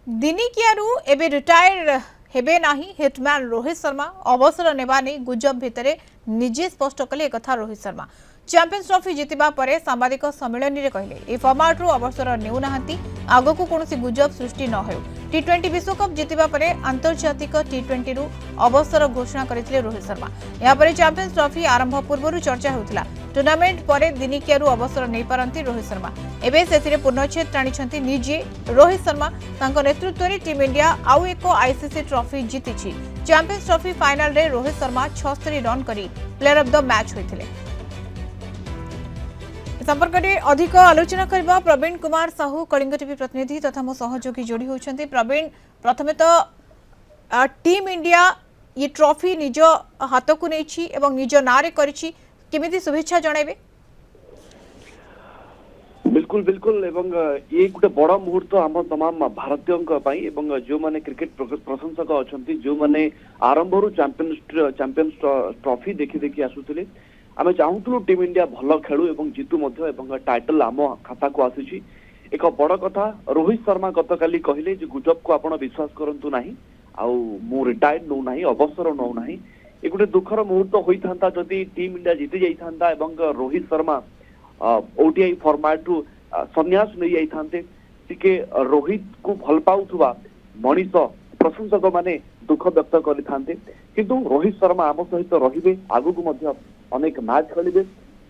दिनिकियारू एबे रिटायर हेबे नाही हिटमैन रोहित शर्मा अवसर नेबा नै गुजब भितरे निजे स्पष्ट कले कथा रोहित शर्मा चैंपियंस ट्रॉफी जितिबा परे सांबादिक सम्मेलन रे कहले ए फॉर्मेट रो अवसर नेउ नाहंती आगो को कोनोसी गुजब सृष्टि न होय टी20 विश्वकप जितिबा परे अंतर्जातिक टी20 रु अवसर घोषणा करथिले रोहित शर्मा या परे चैंपियंस ट्रॉफी आरंभ पूर्व चर्चा होउथिला टूर्नामेंट परे दिनिकियारू अवसर नहीं पारंती रोहित शर्मा एबे सेथिरे पूर्णच्छेद टाणिछंती निजे रोहित शर्मा तांको नेतृत्व रे टीम इंडिया आउ एको आईसीसी ट्रॉफी जीतिछि चैंपियंस ट्रॉफी फाइनल रे रोहित शर्मा 76 रन करी प्लेयर ऑफ द मैच होइथिले संपर्क में अधिक आलोचना करबा प्रवीण कुमार साहू कलिंग टीवी प्रतिनिधि तथा मो सहयोगी जोड़ी होउछंती प्रवीण प्रथमे तो टीम इंडिया ये ट्रॉफी निज हाथ को नहीं एवं निज नारे करिछि केमिति शुभेच्छा जणाइबे बिल्कुल बिल्कुल एवं ये गोटे बड़ मुहूर्त आम तमाम भारतीय एवं जो माने क्रिकेट प्रशंसक अच्छा जो माने आरंभ चैंपियंस ट्रॉफी देखी देखी आसुथिले आमे चाहूलु टीम इंडिया भल खेलु एवं जीतु मध्य एवं टाइटल आम खाता को आसी एक बड़ कथा रोहित शर्मा गतकाली कहले जे गुजब को आपण विश्वास करंतु नाही आउ मु रिटायर्ड नो नाही अवसर नो नाही ए गोटे दुखर मुहूर्त होइथांता जदि टीम इंडिया जीति जाइथांता एवं रोहित शर्मा ओटीआई फॉर्मेट रु संन्यास नहीं जाइथांते टिके रोहित को भल पाउथुवा मनीष प्रशंसक माने दुख व्यक्त करिथांते किंतु रोहित शर्मा आम सहित रहिबे आगु को मध्य अनेक मैच खेलिबे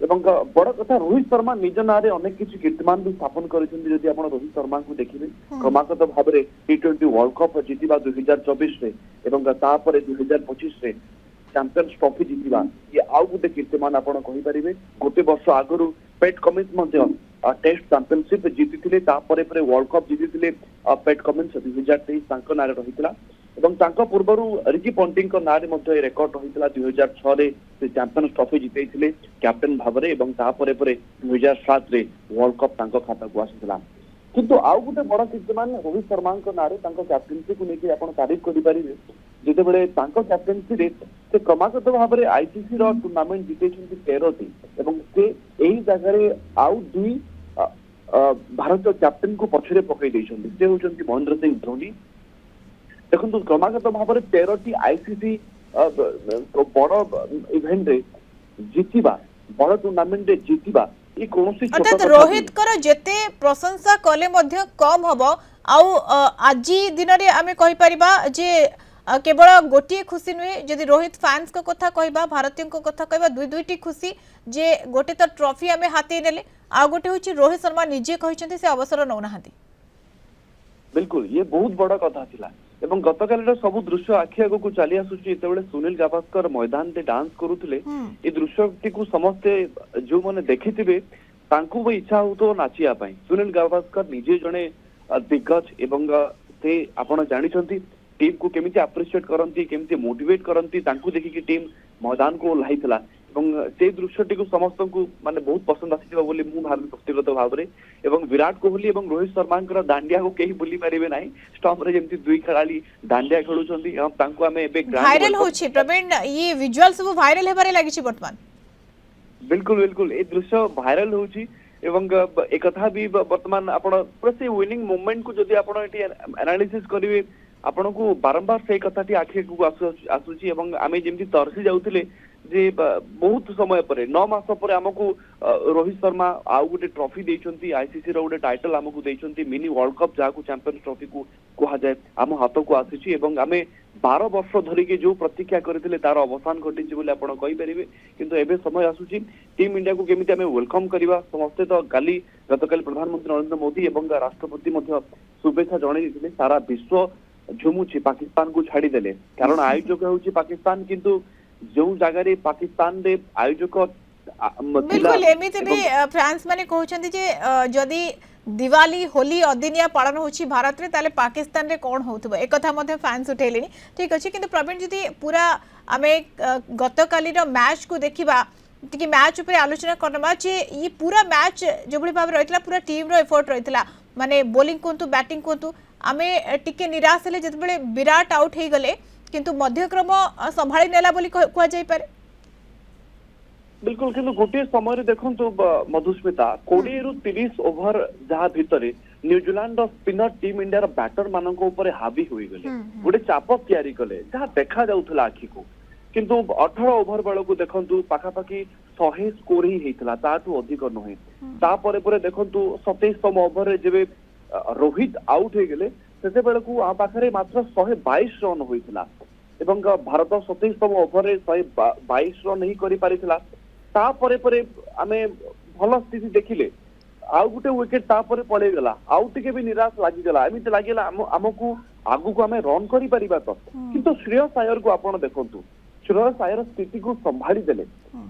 एवं बड़ कथा रोहित शर्मा निज नारे अनेक किछि कीर्तिमान भी स्थापन करिसेंती जदि आपण रोहित शर्मा को देखिबे क्रमागत भाबरे टी20 वर्ल्ड कप जीतिबा 2024 रे एवं तापरे 2025 रे चैंपियंस ट्रॉफी जीतिबा ये आउ गोटे कीर्तिमान आपण कहि परिबे गोटे वर्ष आगरु पेट कमिंस मध्य टेस्ट चैंपियनशिप जीतिथिले तापरे परे वर्ल्ड कप जीतिथिले पेट कमिंस 2023 तांको नारे रहितला एवं तांको पूर्वरु रिकी पॉन्टिंग को नारे मध्य रेकॉर्ड रहितला 2006 रे से चैंपियंस ट्रॉफी जीतैथिले कैप्टन भाबरे एवं तापरे परे 2007 रे वर्ल्ड कप तांको खाता को आसितला किंतु आउ गोटे बड़ कीर्तिमान रोहित शर्मा को नारे तांको कैप्टनसी को लेके आपण तारीफ करि परिबे जेते बेले तांको कैप्टनसी रे से क्रमागत भाबरे आईसीसी रो टूर्नामेंट जीतैछंती 13 टी एवं से एही जगह रे आउ दुई भारतीय कैप्टन को पछरे पकई दैछंती से होचंती महेंद्र सिंह धोनी देखो क्रमागत भाव 13 टी आईसीसी बड़ इवेंट रे जीतिबा बड़ टूर्नामेंट रे जीतिबा ये कोनोसी अर्थात रोहित कर जेते प्रशंसा कले मध्य कम हबो आउ आजी दिन रे आमे कहि परिबा जे केवल गोटे खुशी नुहे जदि रोहित फैंस को कथा कहबा भारतीय को कथा कहबा दुई दुईटी खुशी जे गोटे तो ट्रॉफी आमे हाथी नेले आ गोटे होची रोहित शर्मा निजे कहिसंती से अवसर नौ नाहंती बिल्कुल ये बहुत बड़ा कथा थिला एवं गतकाल सब दृश्य आखि आगो को चली आसुची एतबेले सुनील गावस्कर मैदान ते डांस करूथिले ए दृश्यटी को समस्ते जो माने देखिथिबे तांको भी इच्छा होतो नाचिया पई सुनील गावस्कर निजे जणे दिग्गज एवं ते आपण जानिछंती टीम को केमिति अप्रिशिएट करंती केमिति मोटिवेट करंती तांको देखि कि टीम मैदान को लाइथला एवं से दृश्यटी को समस्त को माने बहुत पसंद आसीबा बोली मु भाबी व्यक्तिगत भाव रे एवं विराट कोहली एवं रोहित शर्मा दांडिया को केही भूली पारिबे नाही स्टॉम रे जेमति दुई खिलाड़ी दांडिया खेलुछंती एवं तांको हमें एबे वायरल होछि प्रवीण ये विजुअल सब वायरल हेबारे लागिछि वर्तमान बिल्कुल बिल्कुल ए दृश्य वायरल होछि एवं एक कथा भी वर्तमान आपण प्रति विनिंग मोमेंट को जदि आपण एटी एनालिसिस करिवे आपण को बारंबार से कथाटी आखि को आसुछि एवं आमे जेमति तरसी जाउथिले जे बहुत समय पर 9 मास पर हमको रोहित शर्मा आउ गोटे ट्रॉफी देइछंती आईसीसी रो गोटे टाइटल हमको देइछंती मिनी वर्ल्ड कप जाको चैंपियंस ट्रॉफी को कहा जाए हम हाथ को आसीछि एवं आमे 12 वर्ष धरि के जो प्रतीक्षा करथिले तार अवसान घटिछि बोले आपण कहि परिबे किंतु एबे समय आसुछि टीम इंडिया को केमिति हमें वेलकम करबा समस्त तो काली गतकाल प्रधानमंत्री नरेंद्र मोदी एवं राष्ट्रपति मध्य शुभेच्छा जणाई दिले सारा विश्व झुमुछि पाकिस्तान को छाड़ी देले कारण आयोजक होछि पाकिस्तान किंतु जो जगह रे पाकिस्तान रे आयोजक बिल्कुल एमिते भी फ्रांस माने कहउछंती जे जदी दिवाली होली अदिनिया पालन होछि भारत रे ताले पाकिस्तान रे कोन होतबो एक कथा मध्ये फैंस उठेलेनी ठीक अछि किंतु प्रवीण जदी पूरा आमे गतकाली रो मैच को देखिबा टिके मैच ऊपर आलोचना करबा जे ये पूरा मैच जोबली भाव रहितला पूरा टीम रो एफर्ट रहितला माने बॉलिंग कोंतु बैटिंग कोंतु आमे टिके निराश ले जतबेले विराट आउट हे गले किंतु मध्यक्रम संभाली नेला बोली कुआ जाय पारे बिल्कुल किंतु गोटे समय रे देखंतु मधुस्मिता 20 रु 30 ओवर जहा भितरे New Zealand spinner team India batter मान हावी हो गले गोटे चाप तैयारी कले जहाँ देखा जाउथला आखि को किंतु 18 ओभर बेलू देखु पाखापाखि 100 स्कोर ही होता ताठू अधिक नुहे तापर पर देखु 27तम ओभर जब रोहित आउट हो गले से बेलू आ पाखे मात्र 122 रन होता एवं भारत 27तम ओभर 122 रन ही कर तापर आमे भल स्थिति देखिले आउ गोटे विकेट तापर पड़ेगला आउ टिके भी निराश लगिगला एमती लगे आमको आगु को आम रन कर तो किंतु श्रेयस अय्यर को आपण देखंतु श्रेयस अय्यर स्थिति को संभाली देले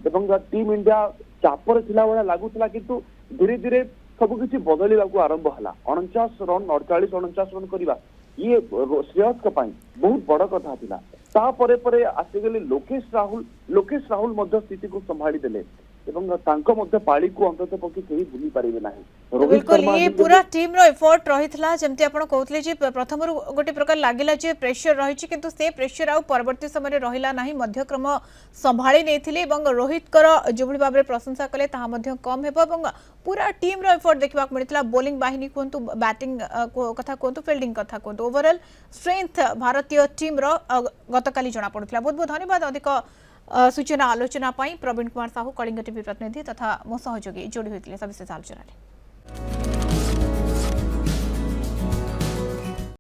एवं टीम इंडिया चापर थिला वाला लागुतला किंतु धीरे धीरे सब किछि बदलिबाकू आरंभ हला 49 रन 48 49 रन करबा ये श्रेयस के पाई बहुत बड़ कथा थिला तापरे परे आसीगले लोकेश राहुल मध्य स्थिति को संभाली देले एवं तांको मध्य पाळी को अंतत पक्षी केही भूली पारिबे नाही बिल्कुल ये पूरा टीम रो एफर्ट रहितला जेमति आपण कहतले जे प्रथम रु गोटे प्रकार लागिला जे प्रेशर रहिछि किंतु से प्रेशर आ परवर्ती समय रहिला नाही मध्यक्रम संभाळी नेथिले एवं रोहित कर जोबळी भाबरे प्रशंसा कले ता मध्य कम हेबो एवं पूरा टीम रो एफर्ट देखिबा मिलितला बॉलिंग बाहिनी कोंतु बैटिंग कथा कोंतु फील्डिंग कथा कोंतु ओवरऑल स्ट्रेंथ भारतीय टीम रो गतकाली जणा पडुतला बहुत बहुत धन्यवाद अधिक सूचना आलोचना प्रवीण कुमार साहू कलिंग टीवी प्रतिनिधि तथा मो सहयोगी जोड़ी होते सविशेष आलोचना।